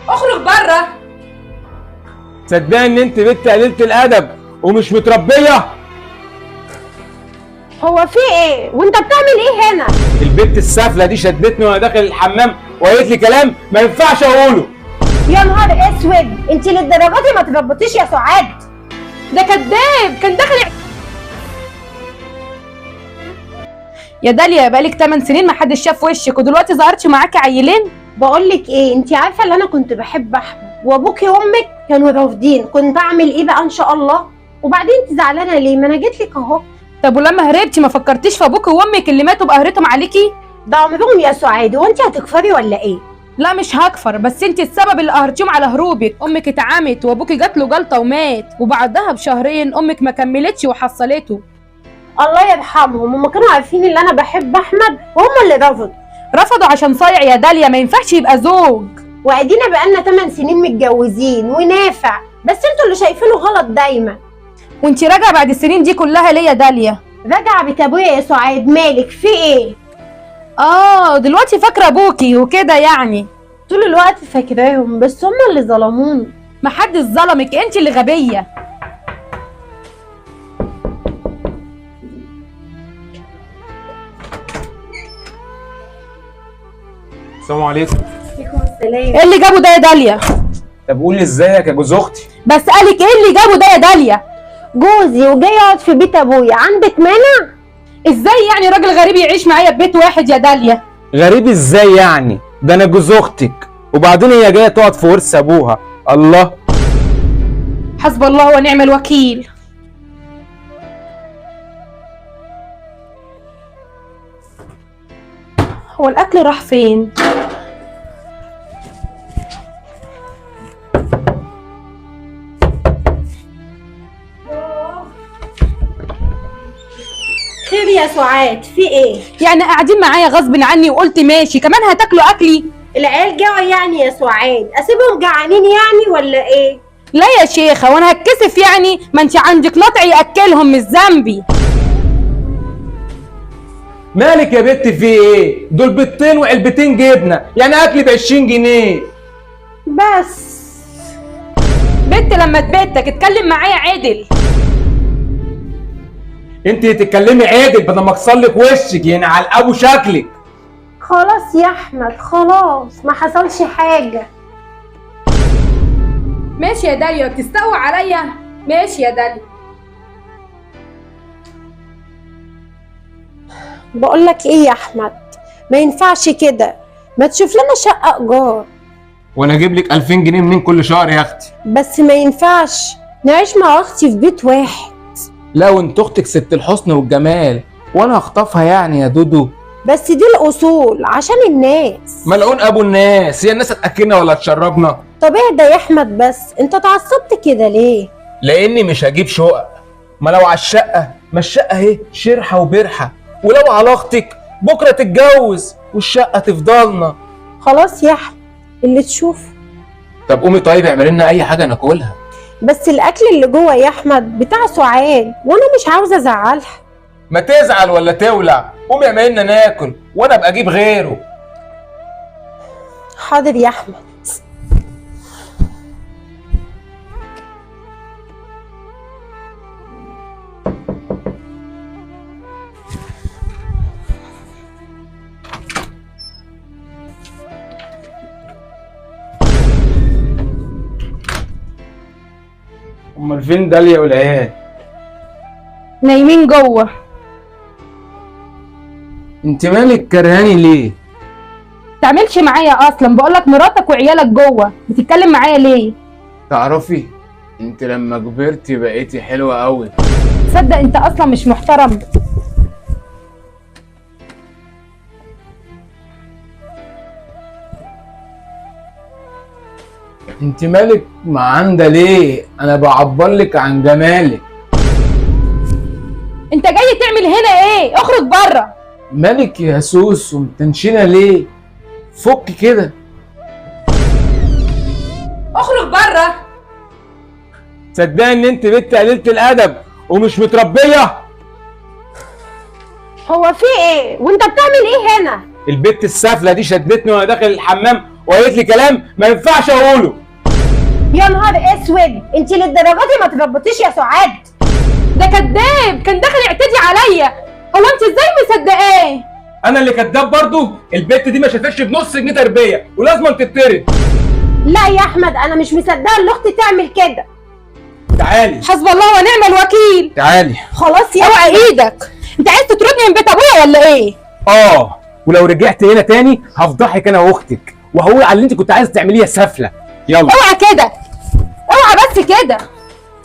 اخرج بره. تصدقني ان انت بنت قليله الادب ومش متربيه؟ هو في ايه وانت بتعمل ايه هنا؟ البنت السافله دي شدتني وانا داخل الحمام وقالت لي كلام ما ينفعش اقوله. يا نهار اسود، انت للدرجه دي ما تربطيش يا سعاد؟ ده كداب، كان داخل يا داليا. بقالك 8 سنين ما حدش شاف وشك ودلوقتي ظهرتي معاكي عيلين. بقول لك ايه، انت عارفه ان انا كنت بحب احمد وابوكي وامك كانوا رافضين، كنت اعمل ايه بقى ان شاء الله؟ وبعدين انت زعلانه ليه؟ ما انا جيت لك اهو. طب ولما هربتي ما فكرتيش في ابوكي وامك اللي ماتوا بقهرتهم عليكي؟ ده عمرهم يا سعاد، وانت هتكفري ولا ايه؟ لا مش هكفر، بس انت السبب اللي قهرتيهم على هروبك. امك اتعمت وابوكي جات له جلطه ومات، وبعدها بشهرين امك ما كملتش وحصلته. الله يرحمهم، هم كانوا عارفين ان انا بحب احمد وهم اللي رفضوا عشان صايع يا داليا، ما ينفعش يبقى زوج. وادينا بقالنا 8 سنين متجوزين ونافع، بس انتوا اللي شايفينه غلط دايما. وانت راجعه بعد السنين دي كلها ليه يا داليا؟ راجعه بيت ابويا يا سعاد، مالك في ايه؟ دلوقتي فاكره ابوكي وكده يعني؟ طول الوقت فاكراهم، بس هم اللي ظلموني. ما حدش ظلمك، انت اللي غبيه. السلام عليكم. عليكم السلام. ايه اللي جابه ده يا داليا؟ طب قولي ازيك يا جوز اختي؟ بسألك ايه اللي جابه ده يا داليا؟ جوزي وجاي يقعد في بيت ابويا، عندك مانع؟ ازاي يعني راجل غريب يعيش معايا في بيت واحد يا داليا؟ غريب ازاي يعني؟ ده انا جوز اختك، وبعدين هي جايه تقعد في ورث ابوها. الله. حسب الله ونعم الوكيل. هو الاكل راح فين؟ خير يا سعاد، في ايه؟ يعني قاعدين معايا غصب عني وقلت ماشي، كمان هتاكلوا اكلي؟ العيال جاعوا يعني يا سعاد، اسيبهم جعانين يعني ولا ايه؟ لا يا شيخه، وانا هتكسف يعني؟ ما انت عندك نطع ياكلهم، مش ذنبي. مالك يا بت في ايه؟ دول بيضتين وعلبتين جبنه، يعني اكل ب 20 جنيه بس. بنت لما تبتك اتكلم معايا عدل. انت تتكلمي عادل بدل ما اكسرلك وشك، يعني على ابو شكلك. خلاص يا احمد، خلاص ما حصلش حاجه. ماشي يا داليا، بتستقوى عليا؟ ماشي يا داليا. بقول لك ايه يا احمد، ما ينفعش كده، ما تشوف لنا شقه ايجار. وانا اجيب لك 2000 جنيه منين كل شهر يا اختي؟ بس ما ينفعش نعيش مع اختي في بيت واحد. لا، وانت اختك ست الحسن والجمال، وانا هخطفها يعني يا دودو؟ بس دي الاصول عشان الناس. ملعون ابو الناس، هي الناس هتاكلنا ولا تشربنا؟ طب اهدى يا احمد، بس انت اتعصبت كده ليه؟ لاني مش هجيب شقق. ما لو على الشقه، ما الشقه اهي شرحه وبرحه، ولو على اختك بكره تتجوز والشقه تفضلنا. خلاص يا احمد، اللي تشوفه. طب قومي طيب اعملي لنا اي حاجه ناكلها. بس الاكل اللي جوه يا احمد بتاع سعاد، وانا مش عاوزه ازعلها. ما تزعل ولا تولع، قومي اعملي لنا ناكل وانا ابقى اجيب غيره. حاضر يا احمد. امال فين داليا والعيال؟ نايمين جوه. انت مالك كرهاني ليه؟ تعملش معايا اصلا، بقولك مراتك وعيالك جوه، بتتكلم معايا ليه؟ تعرفي انت لما كبرتي بقيتي حلوه قوي. تصدق انت اصلا مش محترم. انت مالك معانده ليه؟ انا بعبرلك عن جمالك. انت جاي تعمل هنا ايه؟ اخرج بره. مالك يا سوسو متنشنه ليه؟ فك كده. اخرج بره. تصدقني ان انت بنت قليله الادب ومش متربيه؟ هو في ايه وانت بتعمل ايه هنا؟ البت السافله دي شدتني وانا داخل الحمام وقالت لي كلام ما ينفعش اقوله. يا نهار اسود، انت للدرجه دي ما تربطيش يا سعاد؟ ده كداب، كان داخل يعتدي عليا. هو انت ازاي مصدقاه؟ انا اللي كداب برضه؟ البت دي ما شافتش بنص جنيه تربيه ولازم تتطرد. لا يا احمد، انا مش مصدقه ان اختي تعمل كده. تعالي حسبي الله ونعم الوكيل. تعالي. خلاص يا اوعى ايدك، انت عايز تطردني من بيت ابويا ولا ايه؟ ولو رجعت هنا تاني هفضحك انا واختك وهقول على اللي انت كنت عايز تعمليه يا سافله. يلا اوعى كده، اوعى بس كده.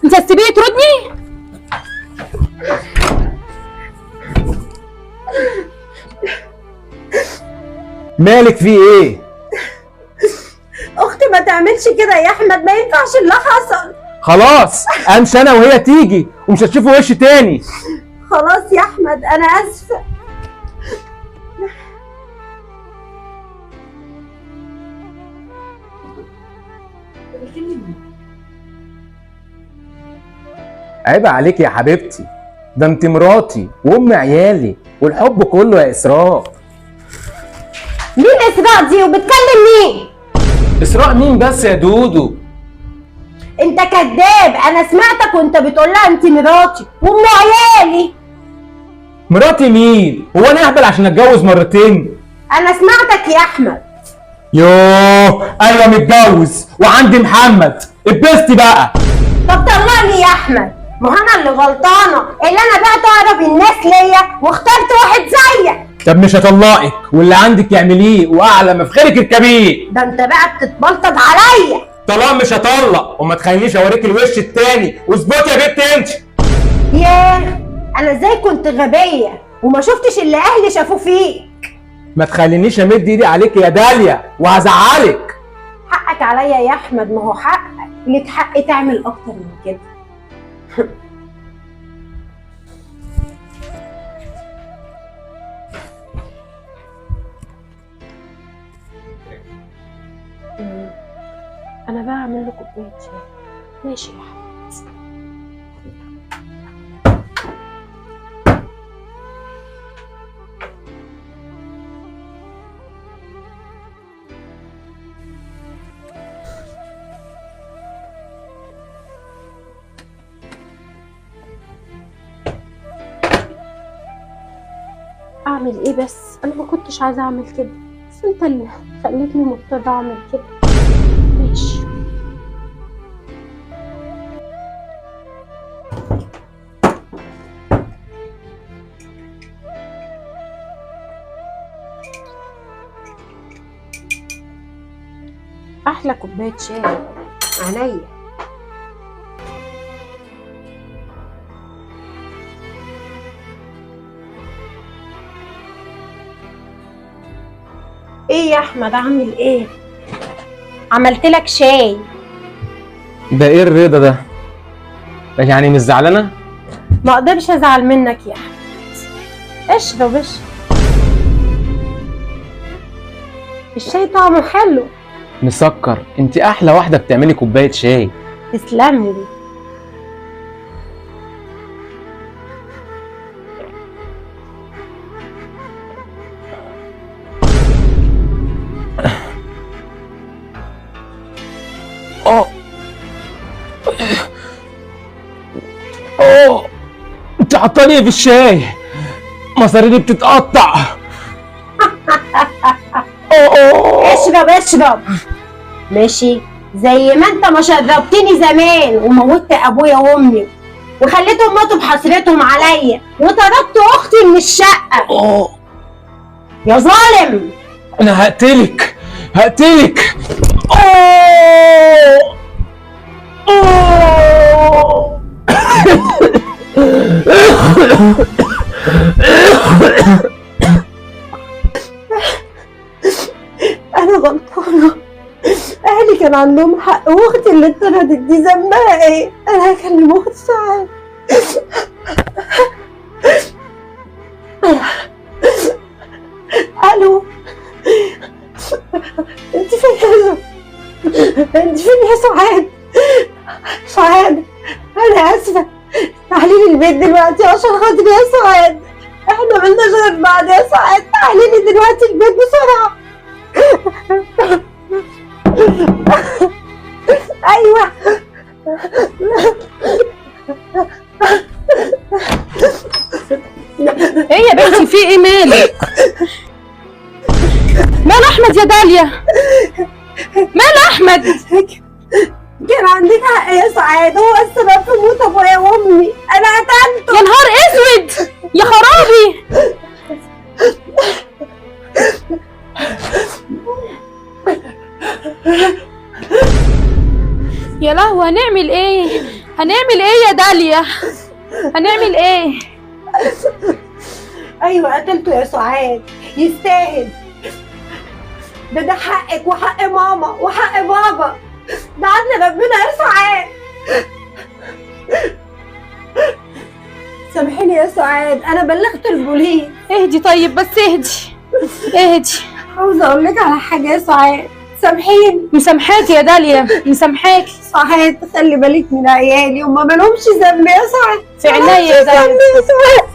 انت هتسيبيه يطردني؟ مالك في ايه؟ اختي ما تعملش كده يا احمد، ما ينفعش اللي حصل. خلاص امشي انا وهي تيجي ومش هتشوفوا وش تاني. خلاص يا احمد، انا اسفه. عيب عليك يا حبيبتي، ده انت مراتي وام عيالي والحب كله يا اسراء. مين اسراء دي وبتكلم مين؟ اسراء مين بس يا دودو؟ انت كذاب، انا سمعتك وانت بتقول لها انت مراتي وام عيالي. مراتي مين؟ هو انا اهبل عشان اتجوز مرتين؟ انا سمعتك يا احمد. يوه ايوه متجوز وعندي محمد، اتبسطي بقى. طب طلقني يا احمد، ما هو انا اللي غلطانه، اللي انا بعت اقرب الناس ليا واخترت واحد زيك. طب مش هطلقك واللي عندك يعمليه واعلى ما في خيرك اركبيه. ده انت بقى بتتبلطج عليا. طالما مش هطلق وما تخلينيش اوريك الوش التاني واظبطي يا بنت انت. ياه، انا ازاي كنت غبيه وما شفتش اللي اهلي شافوه فيك. ما تخلينيش امد ايدي عليك يا داليا وهزعلك. حقك عليا يا احمد، ما هو حقك، ليك حق تعمل اكتر من كده. انا بقى اعمل له كوبايه شاي. ماشي يا احمد. اعمل ايه بس؟ انا ما كنتش عايزه اعمل كده، بس انت اللي خليتني مضطره اعمل كده. ماشي. احلى كوبايه شاي عينيا. ايه يا احمد، عامل ايه؟ عملت لك شاي. ده ايه الرضا ده؟ يعني مش زعلانه؟ ما اقدرش ازعل منك يا احمد. اشرب اشرب، الشاي طعمه حلو. مسكر، انت احلى واحده بتعملي كوبايه شاي. تسلم لي. انت حطاني في الشاي، مصاريني بتتقطع. اشرب اشرب. ماشي، زي ما انت ما شربتني زمان وموتت ابويا وامي وخليتهم ماتوا بحسرتهم عليا وطردت اختي من الشقه. يا ظالم، انا هقتلك هقتلك. انا غلطانه، اهلي كان عندهم حق واختي اللي اتطردت دي ذنبها ايه؟ انا هكلم اختي ساعات. الو، انت فين يا انت فين يا سعاد؟ سعاد انا اسفه، تعالي لي البيت دلوقتي عشان خاطري يا سعاد. احنا ملناش غير بعض يا سعاد، تعالي لي دلوقتي البيت بسرعه. ايوه. ايه يا بنتي في ايه مالك؟ مال احمد يا داليا؟ مال احمد؟ كان عندك حق يا سعاد، هو السبب في موت ابويا وامي، انا قتلته. يا نهار اسود يا خرابي. يا لهوي هنعمل ايه؟ هنعمل ايه يا داليا؟ هنعمل ايه؟ ايوه قتلته يا سعاد، يستاهل. ده حقك وحق ماما وحق بابا، ده عدل ربنا يا سعاد. سامحيني يا سعاد، انا بلغت البوليس. اهدي طيب بس اهدي اهدي. عاوزه اقول لك على حاجه يا سعاد، سامحيني. مسامحاكي يا داليا مسامحاكي. سعاد خلي بالك من عيالي، هما مالهمش ذنب يا سعاد. في عينيا يا داليا. يا سعاد.